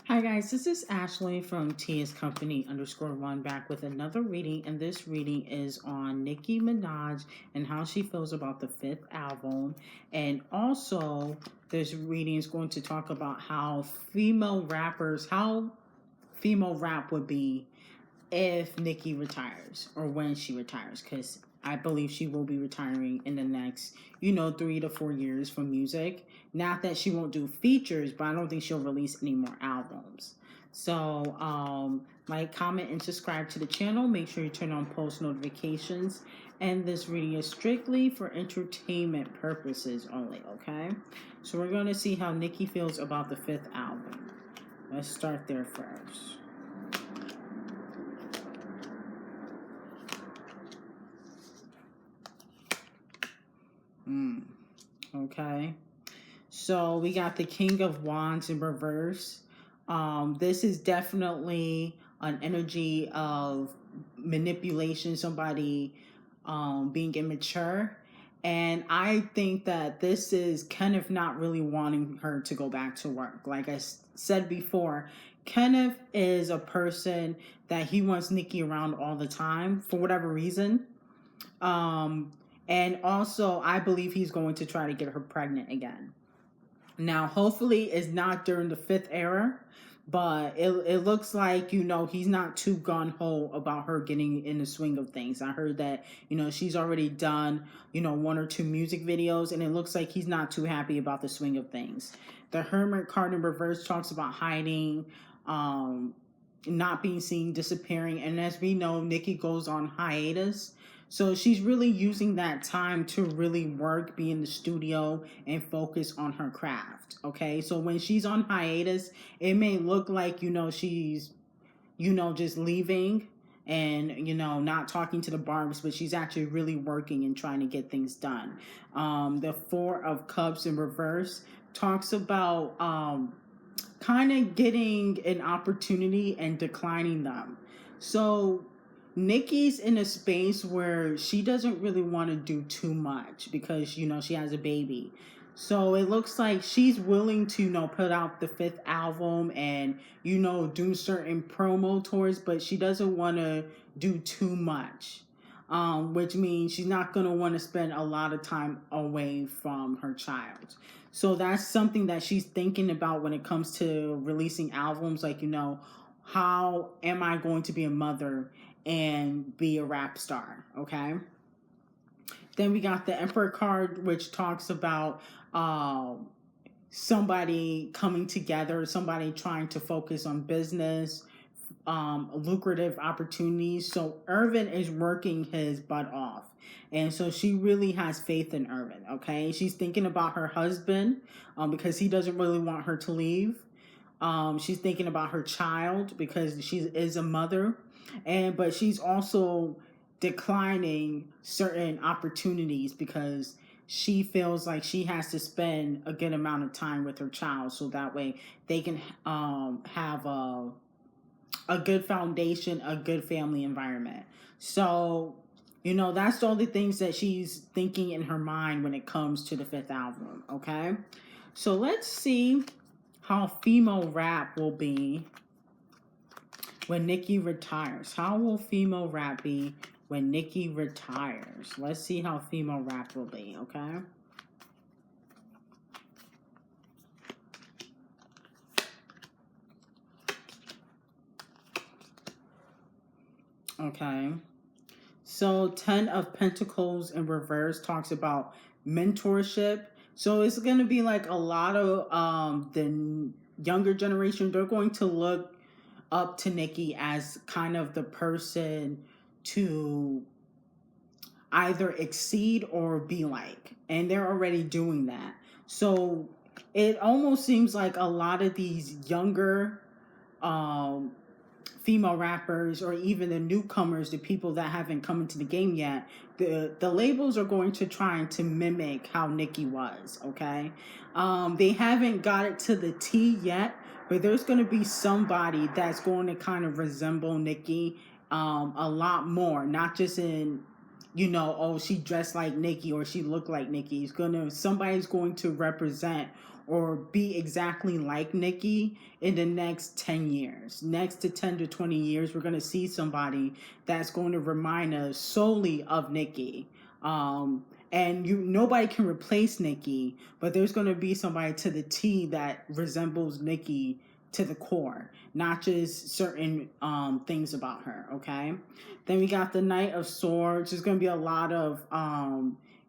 Hi guys, this is Ashley from TS Company _1 back with another reading, and this reading is on Nicki Minaj and how she feels about the fifth album. And also, this reading is going to talk about how female rap would be if Nicki retires or when she retires, because I believe she will be retiring in the next, 3 to 4 years from music. Not that she won't do features, but I don't think she'll release any more albums. So, like, comment, and subscribe to the channel. Make sure you turn on post notifications. And this reading is strictly for entertainment purposes only, okay? So we're going to see how Nicki feels about the fifth album. Let's start there first. Okay. So we got the King of Wands in reverse. This is definitely an energy of manipulation, somebody being immature. And I think that this is Kenneth not really wanting her to go back to work. Like I said before, Kenneth is a person that he wants Nicki around all the time for whatever reason. Um, and also, I believe he's going to try to get her pregnant again. Now, hopefully, it's not during the fifth era, but it looks like, he's not too gun ho about her getting in the swing of things. I heard that, she's already done, one or two music videos, and it looks like he's not too happy about the swing of things. The Hermit card in reverse talks about hiding, not being seen, disappearing. And as we know, Nicki goes on hiatus. So she's really using that time to really work, be in the studio, and focus on her craft. Okay. So when she's on hiatus, it may look like, she's, just leaving and, not talking to the barbs, but she's actually really working and trying to get things done. The Four of Cups in reverse talks about, kind of getting an opportunity and declining them. So Nicki's in a space where she doesn't really want to do too much because, she has a baby. So it looks like she's willing to, put out the fifth album and, do certain promo tours, but she doesn't want to do too much. Which means she's not going to want to spend a lot of time away from her child. So that's something that she's thinking about when it comes to releasing albums. Like, how am I going to be a mother and be a rap star? Okay. Then we got the Emperor card, which talks about somebody coming together, somebody trying to focus on business, lucrative opportunities. So Irvin is working his butt off. And so she really has faith in Irvin, okay? She's thinking about her husband because he doesn't really want her to leave. She's thinking about her child because she is a mother. But she's also declining certain opportunities because she feels like she has to spend a good amount of time with her child so that way they can have a good foundation, a good family environment. So, that's all the things that she's thinking in her mind when it comes to the fifth album, okay? So let's see how female rap will be when Nicki retires. How will female rap be when Nicki retires? Let's see how female rap will be, okay? Okay. So 10 of Pentacles in reverse talks about mentorship. So it's going to be like a lot of the younger generation. They're going to look up to Nicki as kind of the person to either exceed or be like. And they're already doing that. So it almost seems like a lot of these younger female rappers or even the newcomers, the people that haven't come into the game yet, the labels are going to try to mimic how Nicki was, okay? They haven't got it to the T yet, but there's going to be somebody that's going to kind of resemble Nicki a lot more, not just in, oh, she dressed like Nicki or she looked like Nicki. Somebody's going to represent or be exactly like Nicki in the next 10 years. Next to 10 to 20 years, we're going to see somebody that's going to remind us solely of Nicki. And nobody can replace Nicki, but there's going to be somebody to the T that resembles Nicki to the core, not just certain things about her. Okay, then we got the Knight of Swords. There's going to be a lot of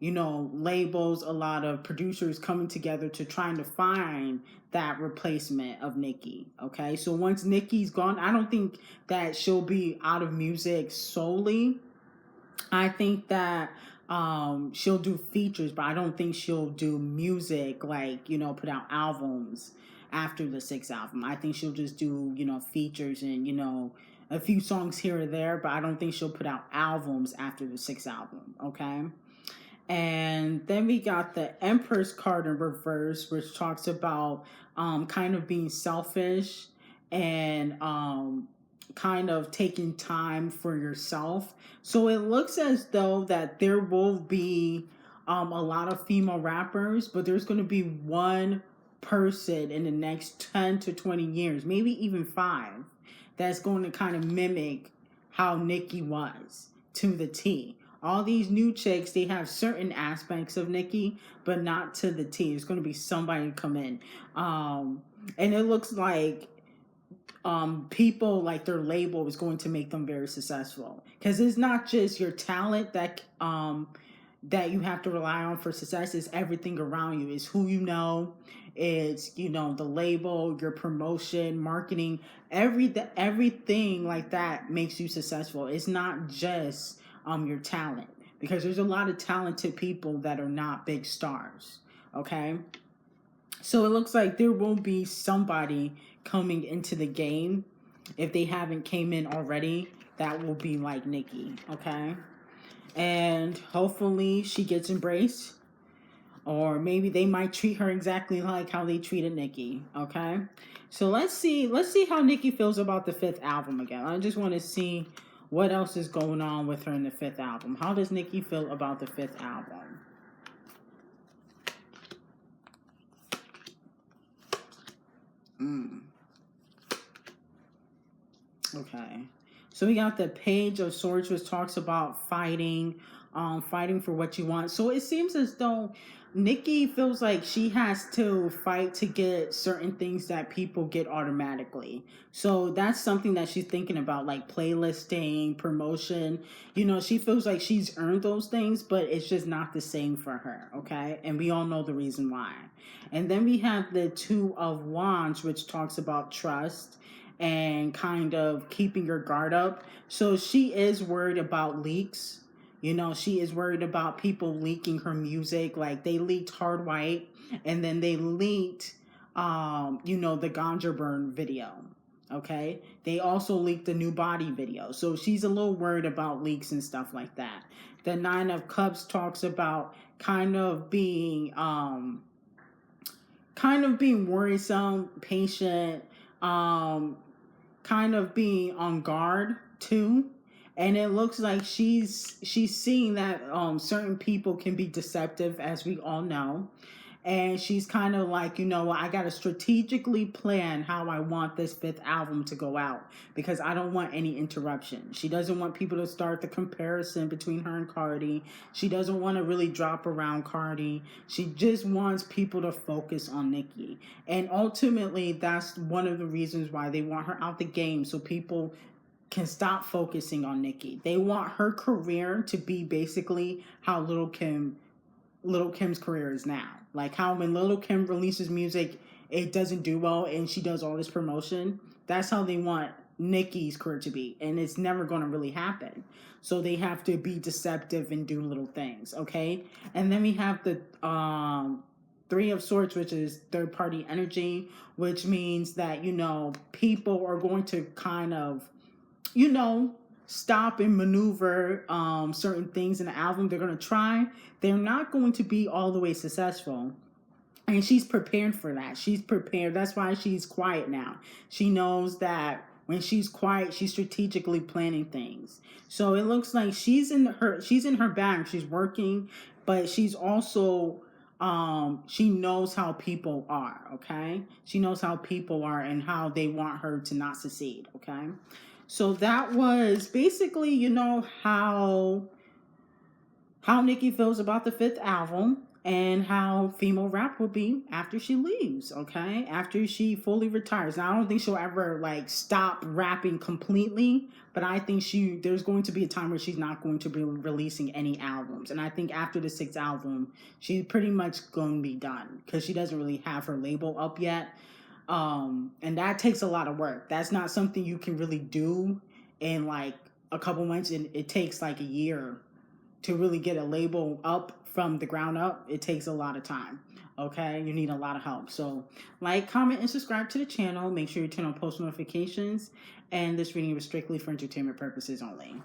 labels, a lot of producers coming together to trying to find that replacement of Nicki. Okay, so once Nicki's gone, I don't think that she'll be out of music solely. I think that she'll do features, but I don't think she'll do music, like, put out albums after the sixth album. I think she'll just do, features and, a few songs here or there, but I don't think she'll put out albums after the sixth album. Okay. And then we got the Empress card in reverse, which talks about kind of being selfish and kind of taking time for yourself. So it looks as though that there will be a lot of female rappers, but there's going to be one person in the next 10 to 20 years, maybe even 5, that's going to kind of mimic how Nicki was to the T. All these new chicks, they have certain aspects of Nicki, but not to the T. It's going to be somebody to come in. And it looks like people, like their label is going to make them very successful. Because it's not just your talent that you have to rely on for success. It's everything around you. It's who you know. It's, the label, your promotion, marketing, everything like that makes you successful. It's not just your talent, because there's a lot of talented people that are not big stars. Okay, so it looks like there will be somebody coming into the game, if they haven't came in already, that will be like Nicki. Okay, and hopefully she gets embraced, or maybe they might treat her exactly like how they treated Nicki. Okay, so let's see how Nicki feels about the 5th album again. I just want to see what else is going on with her in the 5th album. How does Nicki feel about the 5th album? Okay. So we got the Page of Swords, which talks about fighting for what you want. So it seems as though Nicki feels like she has to fight to get certain things that people get automatically. So that's something that she's thinking about, like playlisting, promotion. She feels like she's earned those things, but it's just not the same for her. Okay. And we all know the reason why. And then we have the Two of Wands, which talks about trust and kind of keeping your guard up. So she is worried about leaks. She is worried about people leaking her music. Like they leaked Hard White, and then they leaked, the Ganja Burn video. Okay. They also leaked the New Body video. So she's a little worried about leaks and stuff like that. The 9 of Cups talks about kind of being worrisome, patient, kind of being on guard too. And it looks like she's seeing that certain people can be deceptive, as we all know. And she's kind of like, I got to strategically plan how I want this 5th album to go out, because I don't want any interruption. She doesn't want people to start the comparison between her and Cardi. She doesn't want to really drop around Cardi. She just wants people to focus on Nicki. And ultimately, that's one of the reasons why they want her out the game, so people can stop focusing on Nicki. They want her career to be basically how Little Kim's career is now. Like how when Little Kim releases music, it doesn't do well and she does all this promotion. That's how they want Nicki's career to be. And it's never going to really happen. So they have to be deceptive and do little things. Okay. And then we have the 3 of Swords, which is third party energy, which means that, people are going to kind of, stop and maneuver certain things in the album. They're going to try. They're not going to be all the way successful. And she's prepared for that. She's prepared. That's why she's quiet now. She knows that when she's quiet, she's strategically planning things. So it looks like she's in her bag. She's working, but she's also she knows how people are, okay? She knows how people are and how they want her to not succeed, okay? So that was basically, you know, how Nicki feels about the fifth album and how female rap will be after she leaves, okay? After she fully retires. Now, I don't think she'll ever like stop rapping completely, but I think there's going to be a time where she's not going to be releasing any albums. And I think after the sixth album, she's pretty much going to be done because she doesn't really have her label up yet. And that takes a lot of work. That's not something you can really do in like a couple months, and it takes like a year to really get a label up from the ground up. It takes a lot of time. Okay, you need a lot of help. So like, comment, and subscribe to the channel. Make sure you turn on post notifications. And this reading was strictly for entertainment purposes only.